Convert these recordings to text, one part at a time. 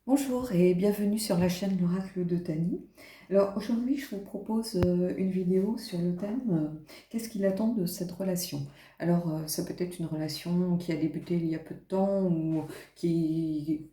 Bonjour et bienvenue sur la chaîne L'Oracle de Tani. Alors aujourd'hui je vous propose une vidéo sur le thème qu'est-ce qu'il attend de cette relation. Alors ça peut être une relation qui a débuté il y a peu de temps ou qui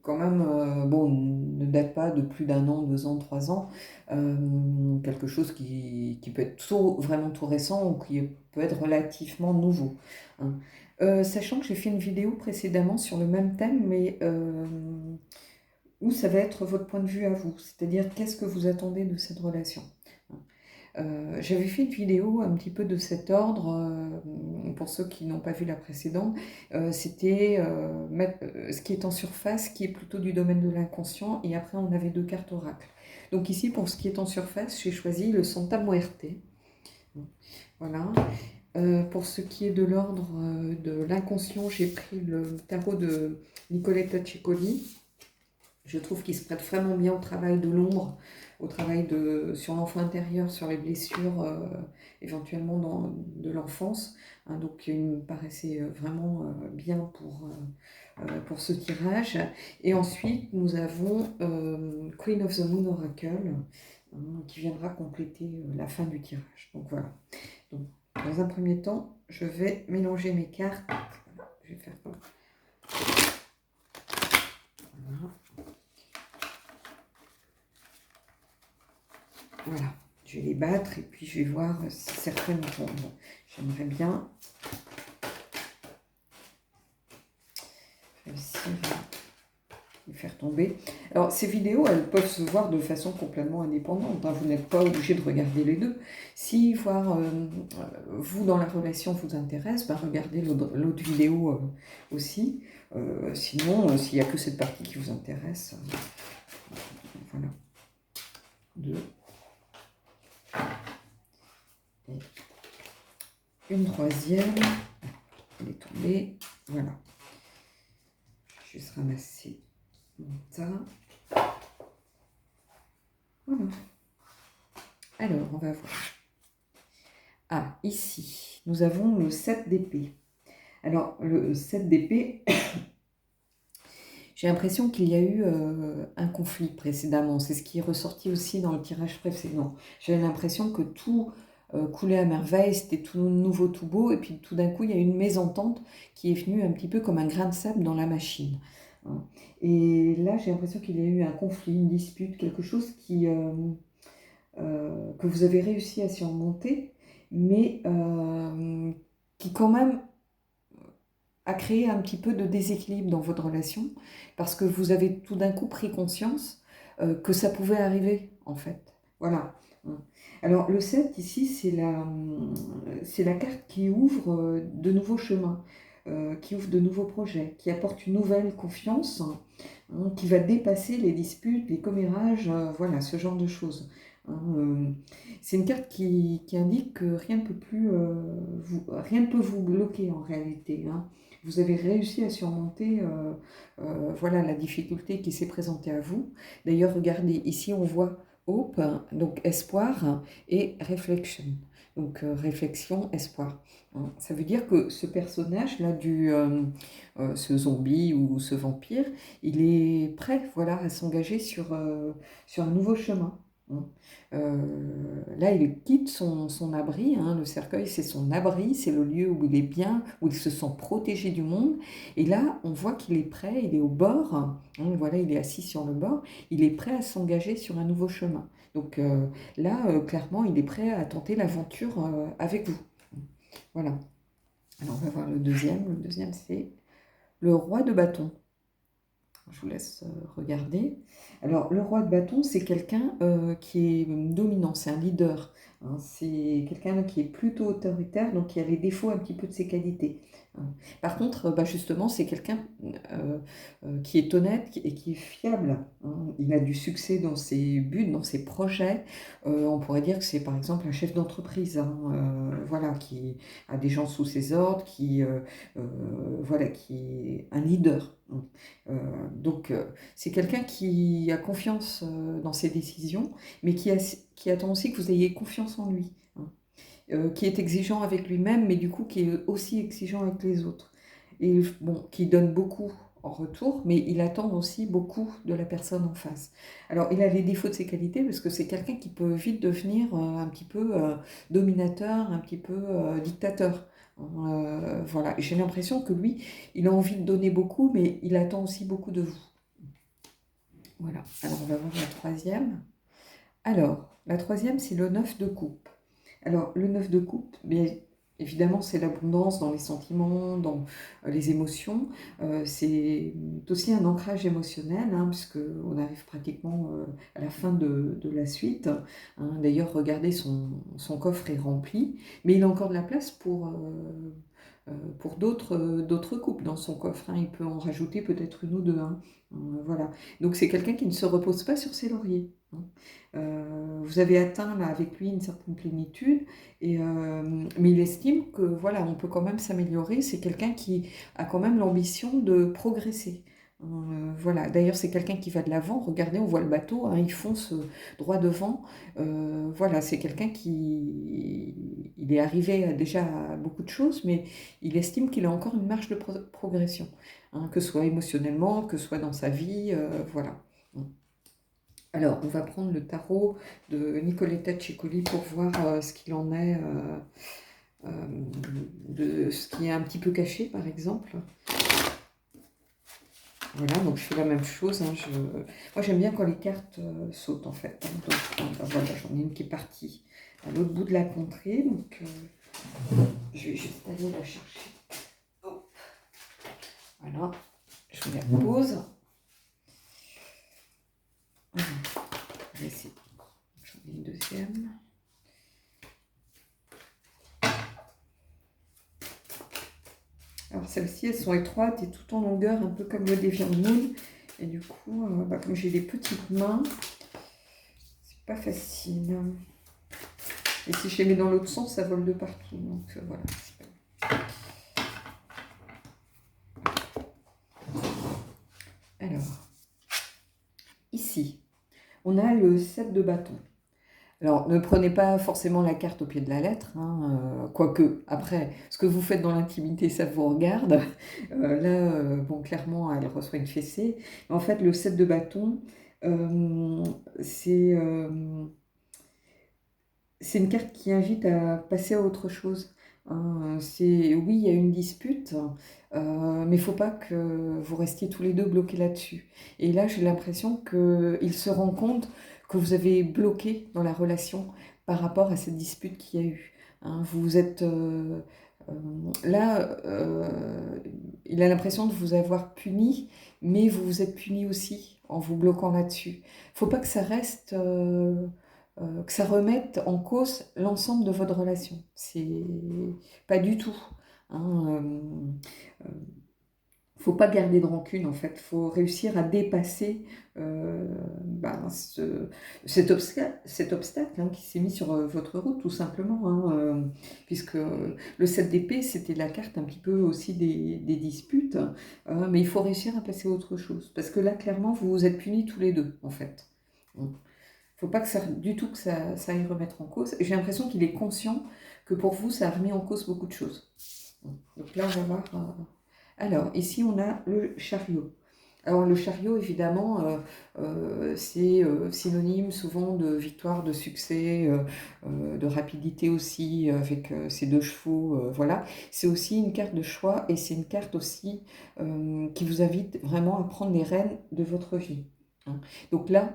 quand même bon, ne date pas de plus d'un an, 2 ans, 3 ans. Quelque chose qui peut être vraiment tout récent ou qui peut être relativement nouveau, hein. Sachant que j'ai fait une vidéo précédemment sur le même thème, mais où ça va être votre point de vue à vous, c'est-à-dire qu'est-ce que vous attendez de cette relation. J'avais fait une vidéo un petit peu de cet ordre, pour ceux qui n'ont pas vu la précédente, c'était ce qui est en surface, qui est plutôt du domaine de l'inconscient, et après on avait 2 cartes oracles. Donc ici, pour ce qui est en surface, j'ai choisi le Santa Muerte. Voilà. Pour ce qui est de l'ordre de l'inconscient, j'ai pris le tarot de Nicoletta Ciccoli. Je trouve qu'il se prête vraiment bien au travail de l'ombre, au travail sur l'enfant intérieur, sur les blessures éventuellement de l'enfance, hein. Donc il me paraissait vraiment bien pour ce tirage. Et ensuite, nous avons Queen of the Moon Oracle, hein, qui viendra compléter la fin du tirage. Donc voilà. Donc, dans un premier temps, je vais mélanger mes cartes. Je vais faire ça. Voilà. Voilà, je vais les battre et puis je vais voir si certaines tombent. J'aimerais bien réussir à les faire tomber. Alors, ces vidéos, elles peuvent se voir de façon complètement indépendante, hein. Vous n'êtes pas obligé de regarder les deux. Si voir vous dans la relation vous intéresse, ben regardez l'autre vidéo aussi. Sinon, s'il n'y a que cette partie qui vous intéresse, voilà. Deux. Et une troisième. Elle est tombée. Voilà. Je vais juste ramasser mon tas. Voilà. Alors, on va voir. Ah, ici, nous avons le 7 d'épée. Alors, le 7 d'épée, j'ai l'impression qu'il y a eu un conflit précédemment. C'est ce qui est ressorti aussi dans le tirage précédent. J'ai l'impression que tout coulait à merveille, c'était tout nouveau, tout beau, et puis tout d'un coup, il y a eu une mésentente qui est venue un petit peu comme un grain de sable dans la machine, hein. Et là, j'ai l'impression qu'il y a eu un conflit, une dispute, quelque chose que vous avez réussi à surmonter, mais qui quand même a créé un petit peu de déséquilibre dans votre relation, parce que vous avez tout d'un coup pris conscience que ça pouvait arriver, en fait. Voilà. Alors, le 7, ici, c'est la carte qui ouvre de nouveaux chemins, qui ouvre de nouveaux projets, qui apporte une nouvelle confiance, hein, qui va dépasser les disputes, les commérages, voilà, ce genre de choses, hein. C'est une carte qui indique que rien ne peut plus, rien ne peut vous bloquer en réalité, hein. Vous avez réussi à surmonter voilà, la difficulté qui s'est présentée à vous. D'ailleurs, regardez, ici on voit Hope, donc espoir, et Reflection, donc réflexion, espoir. Ça veut dire que ce personnage-là, ce zombie ou ce vampire, il est prêt, voilà, à s'engager sur un nouveau chemin, hein. Là, il quitte son abri, hein. Le cercueil, c'est son abri, c'est le lieu où il est bien, où il se sent protégé du monde. Et là, on voit qu'il est prêt, il est au bord, hein. Voilà, il est assis sur le bord, il est prêt à s'engager sur un nouveau chemin. Donc là, clairement, il est prêt à tenter l'aventure avec vous. Voilà. Alors, on va voir le deuxième. Le deuxième, c'est le roi de bâton. Je vous laisse regarder. Alors, le roi de bâton, c'est quelqu'un qui est dominant, c'est un leader, hein. C'est quelqu'un qui est plutôt autoritaire, donc qui a les défauts un petit peu de ses qualités, hein. Par contre, justement, c'est quelqu'un qui est honnête et qui est fiable, hein. Il a du succès dans ses buts, dans ses projets. On pourrait dire que c'est par exemple un chef d'entreprise, hein, voilà, qui a des gens sous ses ordres, voilà, qui est un leader, hein. Donc, c'est quelqu'un qui a confiance dans ses décisions, mais qui attend aussi que vous ayez confiance en lui, hein. Qui est exigeant avec lui-même, mais du coup qui est aussi exigeant avec les autres. Et bon, qui donne beaucoup en retour, mais il attend aussi beaucoup de la personne en face. Alors, il a les défauts de ses qualités parce que c'est quelqu'un qui peut vite devenir un petit peu dominateur, un petit peu dictateur. Voilà, j'ai l'impression que lui, il a envie de donner beaucoup, mais il attend aussi beaucoup de vous. Voilà, alors on va voir la troisième. Alors, la troisième, c'est le 9 de coupe. Alors, le 9 de coupe, bien évidemment, c'est l'abondance dans les sentiments, dans les émotions. C'est aussi un ancrage émotionnel, hein, puisqu'on arrive pratiquement à la fin de la suite. Hein. D'ailleurs, regardez, son coffre est rempli, mais il a encore de la place pour d'autres coupes dans son coffre. Hein. Il peut en rajouter peut-être une ou deux. Hein. Voilà. Donc, c'est quelqu'un qui ne se repose pas sur ses lauriers. Hein. Vous avez atteint là, avec lui une certaine plénitude, mais il estime que voilà, on peut quand même s'améliorer. C'est quelqu'un qui a quand même l'ambition de progresser. Voilà. D'ailleurs, c'est quelqu'un qui va de l'avant. Regardez, on voit le bateau, hein, il fonce droit devant. Voilà, c'est quelqu'un il est arrivé déjà à beaucoup de choses, mais il estime qu'il a encore une marge de progression, hein, que ce soit émotionnellement, que ce soit dans sa vie, voilà. Alors, on va prendre le tarot de Nicoletta Ciccoli pour voir ce qu'il en est de ce qui est un petit peu caché, par exemple. Voilà, donc je fais la même chose. Hein, moi, j'aime bien quand les cartes sautent, en fait. Hein, donc, voilà, j'en ai une qui est partie à l'autre bout de la contrée. Donc, je vais juste aller la chercher. Hop. Voilà, je vous la pose. On va essayer. J'en ai une deuxième. Alors celles-ci, elles sont étroites et tout en longueur, un peu comme le Deviant Moon. Et du coup, comme j'ai des petites mains, c'est pas facile. Et si je les mets dans l'autre sens, ça vole de partout. Donc voilà. Alors, ici, on a le 7 de bâton. Alors, ne prenez pas forcément la carte au pied de la lettre, hein, quoique, après, ce que vous faites dans l'intimité, ça vous regarde. Là, bon, clairement, elle reçoit une fessée. Mais en fait, le 7 de bâton, c'est une carte qui invite à passer à autre chose. Hein. Oui, il y a une dispute, mais il ne faut pas que vous restiez tous les deux bloqués là-dessus. Et là, j'ai l'impression qu'il se rend compte que vous avez bloqué dans la relation par rapport à cette dispute qu'il y a eu. Hein. Vous êtes là, il a l'impression de vous avoir puni, mais vous vous êtes puni aussi en vous bloquant là-dessus. Il ne faut pas que ça reste, que ça remette en cause l'ensemble de votre relation. C'est pas du tout. Hein, faut pas garder de rancune en fait, faut réussir à dépasser cet obstacle hein, qui s'est mis sur votre route tout simplement, hein, puisque le 7 d'épée c'était la carte un petit peu aussi des disputes, mais il faut réussir à passer à autre chose, parce que là clairement vous vous êtes punis tous les deux en fait. Faut pas du tout que ça aille remettre en cause, et j'ai l'impression qu'il est conscient que pour vous ça a remis en cause beaucoup de choses. Donc là on va voir... Alors, ici, on a le chariot. Alors, le chariot, évidemment, c'est synonyme souvent de victoire, de succès, de rapidité aussi, avec ces deux chevaux. Voilà. C'est aussi une carte de choix et c'est une carte aussi qui vous invite vraiment à prendre les rênes de votre vie. Hein. Donc là,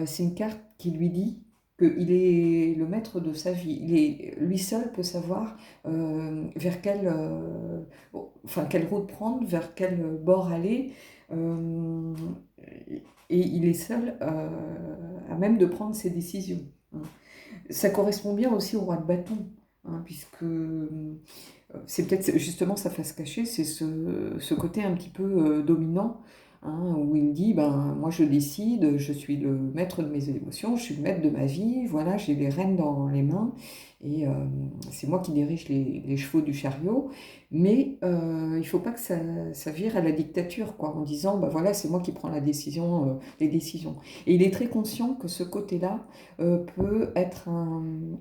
c'est une carte qui lui dit qu'il est le maître de sa vie. Lui seul peut savoir vers quelle route prendre, vers quel bord aller. Et il est seul à même de prendre ses décisions. Hein. Ça correspond bien aussi au roi de bâton, hein, puisque c'est peut-être justement sa face cachée, c'est ce côté un petit peu dominant, hein, où il dit, moi je décide, je suis le maître de mes émotions, je suis le maître de ma vie, voilà, j'ai les rênes dans les mains, et c'est moi qui dirige les chevaux du chariot, mais il ne faut pas que ça vire à la dictature, quoi, en disant, bah voilà, c'est moi qui prends la décision, les décisions. Et il est très conscient que ce côté-là peut être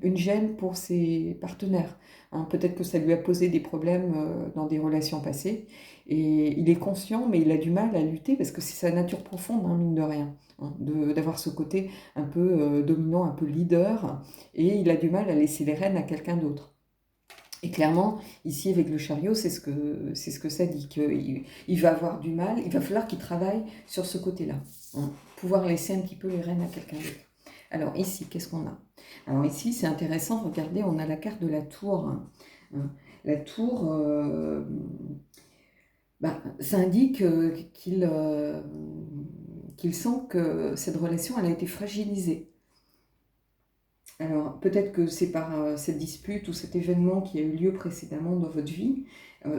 une gêne pour ses partenaires. Hein. Peut-être que ça lui a posé des problèmes dans des relations passées, et il est conscient, mais il a du mal à lutter parce que c'est sa nature profonde, hein, mine de rien, hein, d'avoir ce côté un peu dominant, un peu leader, et il a du mal à laisser les rênes à quelqu'un d'autre. Et clairement, ici avec le chariot, c'est ce que ça dit, qu'il va avoir du mal, il va falloir qu'il travaille sur ce côté-là, hein, pouvoir laisser un petit peu les rênes à quelqu'un d'autre. Alors ici, qu'est-ce qu'on a? Alors ici, c'est intéressant, regardez, on a la carte de la tour. Hein. La tour, ça indique qu'il sent que cette relation, elle a été fragilisée. Alors, peut-être que c'est par cette dispute ou cet événement qui a eu lieu précédemment dans votre vie,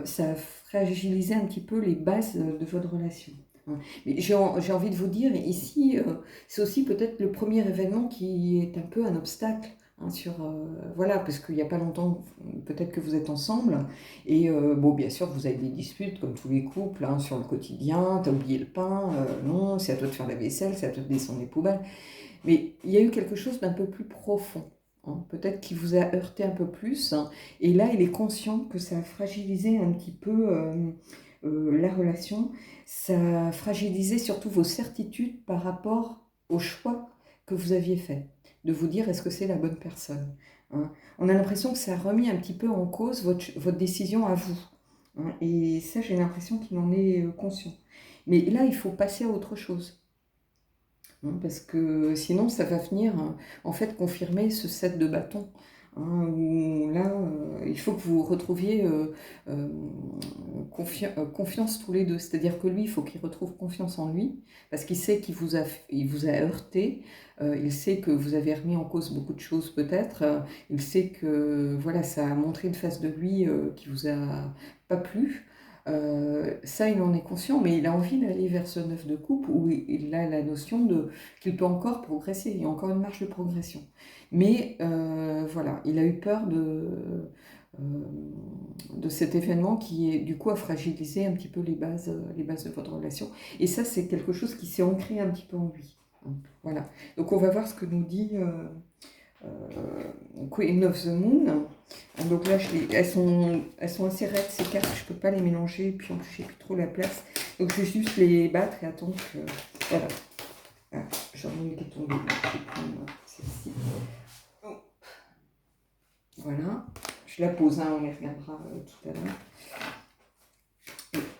ça a fragilisé un petit peu les bases de votre relation. Hein. Mais j'ai envie de vous dire, ici, c'est aussi peut-être le premier événement qui est un peu un obstacle. Hein, voilà, parce qu'il n'y a pas longtemps, peut-être que vous êtes ensemble, et bon, bien sûr, vous avez des disputes, comme tous les couples, hein, sur le quotidien, t'as oublié le pain, non, c'est à toi de faire la vaisselle, c'est à toi de descendre les poubelles. Mais il y a eu quelque chose d'un peu plus profond, hein, peut-être qui vous a heurté un peu plus, hein, et là, il est conscient que ça a fragilisé un petit peu la relation, ça a fragilisé surtout vos certitudes par rapport au choix que vous aviez fait, de vous dire est-ce que c'est la bonne personne. Hein. On a l'impression que ça a remis un petit peu en cause votre décision à vous. Hein, et ça, j'ai l'impression qu'il en est conscient. Mais là, il faut passer à autre chose. Hein, parce que sinon, ça va venir en fait confirmer ce set de bâtons. Hein, où là, il faut que vous retrouviez euh, confiance tous les deux. C'est-à-dire que lui, il faut qu'il retrouve confiance en lui, parce qu'il sait il vous a heurté, il sait que vous avez remis en cause beaucoup de choses peut-être, il sait que voilà, ça a montré une face de lui qui vous a pas plu. Ça, il en est conscient, mais il a envie d'aller vers ce neuf de coupe où il a la notion qu'il peut encore progresser, il y a encore une marge de progression. Mais voilà, il a eu peur euh, de cet événement qui, du coup, a fragilisé un petit peu les bases de votre relation. Et ça, c'est quelque chose qui s'est ancré un petit peu en lui. Voilà. Donc, on va voir ce que nous dit Queen of the Moon. Donc là, elles sont assez raides ces cartes, je ne peux pas les mélanger, puis en plus, j'ai plus trop la place. Donc je vais juste les battre et attendre que. Voilà. Ah, j'en ai une qui est tombée. Je vais prendre celle-ci. Oh. Voilà. Je la pose, hein, on les regardera tout à l'heure.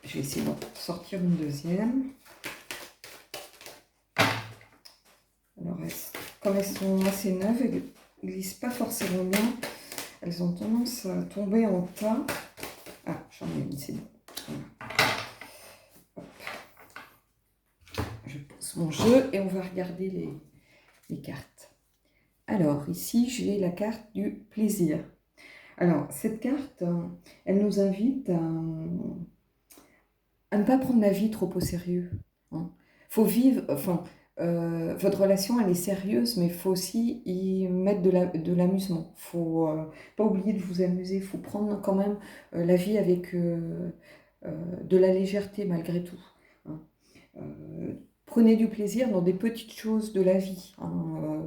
Je vais essayer d'en sortir une deuxième. Alors, comme elles sont assez neuves, elles ne glissent pas forcément bien. Elles ont tendance à tomber en tas. Ah, j'en ai une, c'est bon. Voilà. Je pose mon jeu et on va regarder les cartes. Alors, ici, j'ai la carte du plaisir. Alors, cette carte, elle nous invite à ne pas prendre la vie trop au sérieux. Hein. Faut vivre, enfin, votre relation, elle est sérieuse, mais il faut aussi y mettre de l'amusement. Il ne faut pas oublier de vous amuser. Il faut prendre quand même la vie avec de la légèreté malgré tout. Hein. Prenez du plaisir dans des petites choses de la vie. Hein.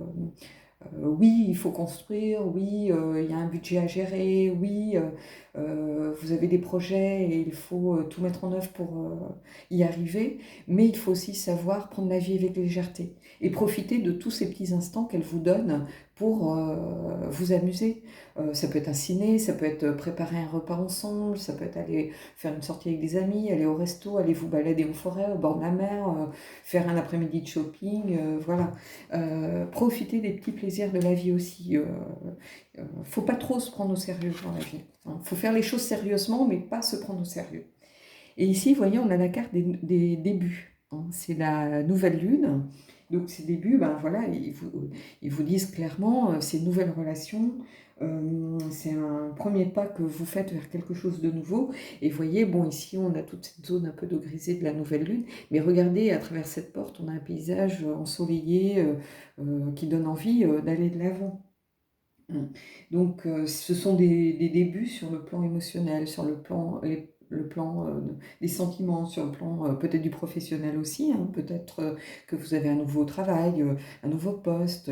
Oui, il faut construire, oui, il y a un budget à gérer, oui, vous avez des projets et il faut tout mettre en œuvre pour y arriver, mais il faut aussi savoir prendre la vie avec légèreté et profiter de tous ces petits instants qu'elle vous donne pour vous amuser. Ça peut être un ciné, ça peut être préparer un repas ensemble, ça peut être aller faire une sortie avec des amis, aller au resto, aller vous balader en forêt, au bord de la mer, faire un après-midi de shopping, voilà. Profiter des petits plaisirs de la vie aussi. Faut pas trop se prendre au sérieux dans la vie. Hein. Faut faire les choses sérieusement, mais pas se prendre au sérieux. Et ici, vous voyez, on a la carte des débuts. Hein. C'est la nouvelle lune. Donc ces débuts, ben voilà, ils vous disent clairement, c'est une nouvelle relation, c'est un premier pas que vous faites vers quelque chose de nouveau. Et vous voyez, bon, ici, on a toute cette zone un peu de grisée de la nouvelle lune, mais regardez, à travers cette porte, on a un paysage ensoleillé qui donne envie d'aller de l'avant. Mmh. Donc, ce sont des débuts sur le plan émotionnel, sur le plan, des sentiments, sur le plan, peut-être du professionnel aussi, hein. Peut-être, que vous avez un nouveau travail, un nouveau poste,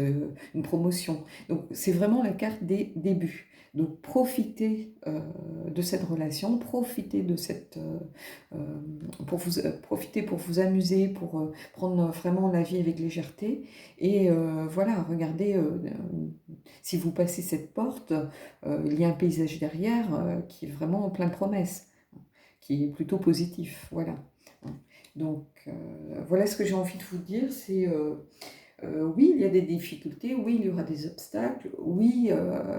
une promotion. Donc c'est vraiment la carte des débuts. Donc profitez, de cette relation, profitez de cette, profitez pour vous amuser, pour, prendre vraiment la vie avec légèreté et voilà, regardez, si vous passez cette porte, il y a un paysage derrière, qui est vraiment plein de promesses, qui est plutôt positif, voilà. Donc voilà ce que j'ai envie de vous dire, c'est, oui, il y a des difficultés, oui, il y aura des obstacles, oui,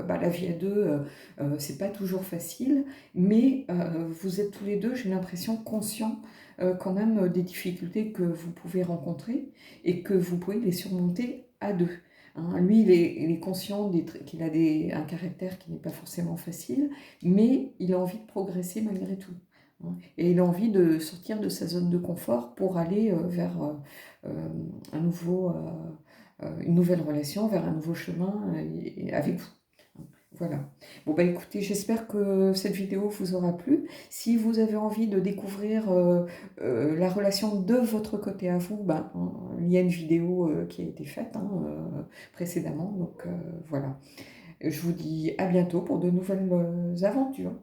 bah, la vie à 2, c'est pas toujours facile, mais vous êtes tous les 2, j'ai l'impression, conscients, quand même, des difficultés que vous pouvez rencontrer et que vous pouvez les surmonter à 2, hein. Lui, il est conscient qu'il a un caractère qui n'est pas forcément facile, mais il a envie de progresser malgré tout, hein, et il a envie de sortir de sa zone de confort pour aller, vers, un nouveau, une nouvelle relation, vers un nouveau chemin avec vous. Voilà. Bon bah écoutez, j'espère que cette vidéo vous aura plu. Si vous avez envie de découvrir la relation de votre côté à vous, ben, il y a une vidéo qui a été faite, hein, précédemment. Donc voilà. Je vous dis à bientôt pour de nouvelles aventures.